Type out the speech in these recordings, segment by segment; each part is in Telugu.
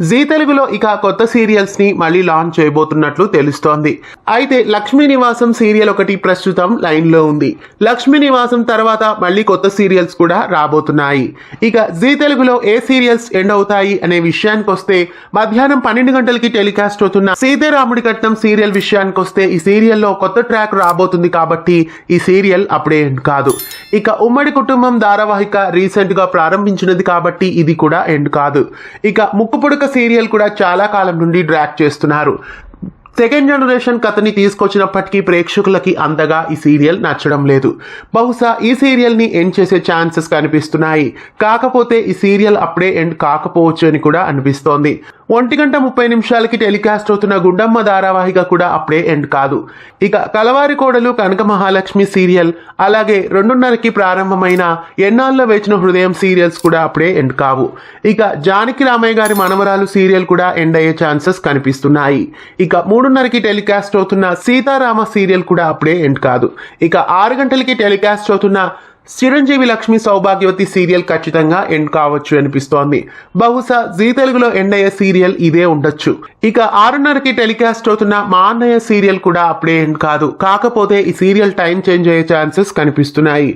జీ తెలుగులో ఇక కొత్త సీరియల్స్ ని మళ్ళీ లాంచ్ చేయబోతున్నట్లు తెలుస్తోంది. అయితే లక్ష్మీ నివాసం సీరియల్ ఒకటి ప్రస్తుతం లైన్ లో ఉంది. లక్ష్మీ నివాసం తర్వాత మళ్ళీ కొత్త సీరియల్స్ కూడా రాబోతున్నాయి. ఇక జీ తెలుగులో ఏ సీరియల్స్ ఎండ్ అవుతాయి అనే విషయానికి వస్తే మధ్యాహ్నం 12 గంటలకి టెలికాస్ట్ అవుతున్న సీతారాముడి కట్నం సీరియల్ విషయానికి వస్తే ఈ సీరియల్లో కొత్త ట్రాక్ రాబోతుంది కాబట్టి ఈ సీరియల్ అప్పుడే ఎండ్ కాదు. ఇక ఉమ్మడి కుటుంబం ధారావాహిక రీసెంట్ గా ప్రారంభించినది కాబట్టి ఇది కూడా ఎండ్ కాదు. ఇక ముక్కుపుడక సీరియల్ కూడా చాలా కాలం నుండి డ్రాగ్ చేస్తున్నారు. సెకండ్ జనరేషన్ కథని తీసుకొచ్చినప్పటికీ ప్రేక్షకులకి అంతగా ఈ సీరియల్ నచ్చడం లేదు. బహుశా ఈ సీరియల్ ని ఎండ్ చేసే ఛాన్సెస్ కనిపిస్తున్నాయి. కాకపోతే ఈ సీరియల్ అప్పుడే ఎండ్ కాకపోవచ్చు అని కూడా అనిపిస్తోంది. 1:30 టెలికాస్ట్ అవుతున్న గుండమ్మ ధారావాహిక కూడా అప్పుడే ఎండ్ కాదు. ఇక కలవారి కోడలు కనక మహాలక్ష్మి సీరియల్, అలాగే 2:30కి ప్రారంభమైన ఎన్నాళ్ళలో వేచిన హృదయం సీరియల్స్ కూడా అప్పుడే ఎండ్ కావు. ఇక జానకి రామయ్య గారి మనవరాలు సీరియల్ కూడా ఎండ్ అయ్యే ఛాన్సెస్ కనిపిస్తున్నాయి. ఇక 3:30కి టెలికాస్ట్ అవుతున్న సీతారామ సీరియల్ కూడా అప్పుడే ఎండ్ కాదు. ఇక 6 గంటలకి టెలికాస్ట్ అవుతున్న చిరంజీవి లక్ష్మి సౌభాగ్యవతి సీరియల్ ఖచ్చితంగా ఎండ్ కావచ్చు అనిపిస్తోంది. బహుశా జీ తెలుగులో ఎండ్ అయ్యే సీరియల్ ఇదే ఉండొచ్చు. ఇక 6:30కి టెలికాస్ట్ అవుతున్న మా అన్నయ్య సీరియల్ కూడా అప్పుడే ఎండ్ కాదు. కాకపోతే ఈ సీరియల్ టైం చేంజ్ అయ్యే ఛాన్సెస్ కనిపిస్తున్నాయి.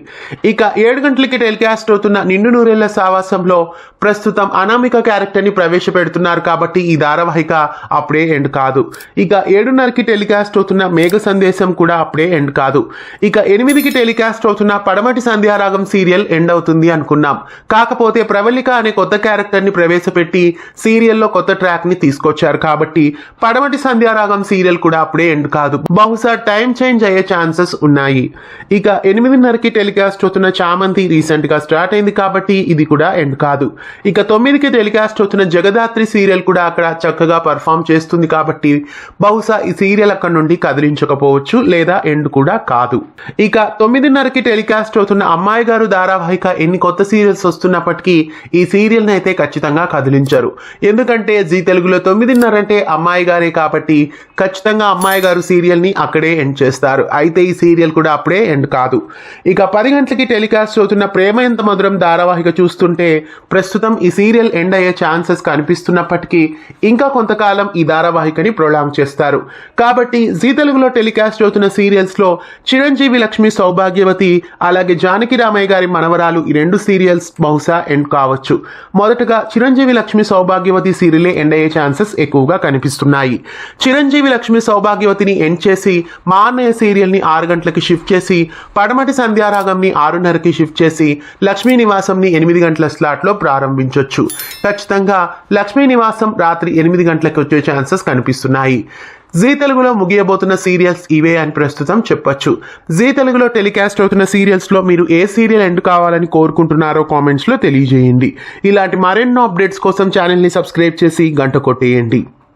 ఇక 7 గంటలకి టెలికాస్ట్ అవుతున్న నిండు నూరేళ్ల సావాసంలో ప్రస్తుతం అనామిక క్యారెక్టర్ ని ప్రవేశపెడుతున్నారు కాబట్టి ఈ ధారావాహిక అప్పుడే ఎండ్ కాదు. ఇక 7:30కి టెలికాస్ట్ అవుతున్న మేఘ సందేశం కూడా అప్పుడే ఎండ్ కాదు. ఇక 8కి టెలికాస్ట్ అవుతున్న పడమటి సంధ్యారాగం సీరియల్ ఎండ్ అవుతుంది అనుకున్నాం. కాకపోతే ప్రవళిక అనే కొత్త క్యారెక్టర్ ని ప్రవేశపెట్టి సీరియల్లో కొత్త ట్రాక్ ని తీసుకొచ్చారు కాబట్టి పడమటి సంధ్యారాగం సీరియల్ కూడా అప్పుడే ఎండ్ కాదు. బహుశా టైం చేంజ్ అయ్యే ఛాన్సెస్ ఉన్నాయి. ఇక 8:30కి టెలికాస్ట్ అవుతున్న చామంతి రీసెంట్ గా స్టార్ట్ అయింది కాబట్టి ఇది కూడా ఎండ్ కాదు. ఇక 9కి టెలికాస్ట్ అవుతున్న జగదాత్రి సీరియల్ కూడా అక్కడ చక్కగా పర్ఫామ్ చేస్తుంది కాబట్టి బహుశా ఈ సీరియల్ అక్కడ నుండి కదిలించకపోవచ్చు లేదా ఎండ్ కూడా కాదు. ఇక 9:30కి టెలికాస్ట్ అవుతున్న అమ్మాయి గారు ధారావాహిక ఎన్ని కొత్త సీరియల్స్ వస్తున్నప్పటికీ ఈ సీరియల్ ని అయితే ఖచ్చితంగా కదిలించరు. ఎందుకంటే జీ తెలుగులో 9:30 అంటే అమ్మాయి గారే కాబట్టి ఖచ్చితంగా అమ్మాయి గారు సీరియల్ ని అక్కడే ఎండ్ చేస్తారు. అయితే ఈ సీరియల్ కూడా అప్పుడే ఎండ్ కాదు. ఇక 10 గంటలకి టెలికాస్ట్ అవుతున్న ప్రేమ ఎంత మధురం ధారావాహిక చూస్తుంటే ప్రస్తుతం ఈ సీరియల్ ఎండ్ అయ్యే ఛాన్సెస్ కనిపిస్తున్నప్పటికీ ఇంకా కొంతకాలం ఈ ధారావాహికని ప్రొలాంగ్ చేస్తారు. కాబట్టి జీ తెలుగులో టెలికాస్ట్ అవుతున్న సీరియల్స్ లో చిరంజీవి లక్ష్మి సౌభాగ్యవతి అలాగే జానకి రామయ్య గారి మనవరాలు ఈ 2 సీరియల్స్ బహుశా ఎండ్ కావచ్చు. మొదటగా చిరంజీవి లక్ష్మి సౌభాగ్యవతి సీరియలే ఎండ్ అయ్యే ఛాన్సెస్ ఎక్కువగా కనిపిస్తున్నాయి. చిరంజీవి లక్ష్మి సౌభాగ్యవతిని ఎండ్ చేసి మా అన్నయ్య సీరియల్ ని 6 గంటలకి షిఫ్ట్ చేసి పడమటి సంధ్యారాగం ని 6:30కి షిఫ్ట్ చేసి లక్ష్మీ నివాసం ని 8 గంటల స్లాట్ లో ప్రారంభించవచ్చు. ఖచ్చితంగా లక్ష్మీ నివాసం రాత్రి 8 గంటలకు వచ్చే ఛాన్సెస్ కనిపిస్తున్నాయి. జీ తెలుగులో ముగియబోతున్న సీరియల్స్ ఇవే అని ప్రస్తుతం చెప్పొచ్చు. జీ తెలుగులో టెలికాస్ట్ అవుతున్న సీరియల్స్ లో మీరు ఏ సీరియల్ ఎండ్ కావాలని కోరుకుంటున్నారో కామెంట్స్ లో తెలియజేయండి. ఇలాంటి మరెన్నో అప్డేట్స్ కోసం ఛానల్ ని సబ్స్క్రైబ్ చేసి గంట కొట్టేయండి.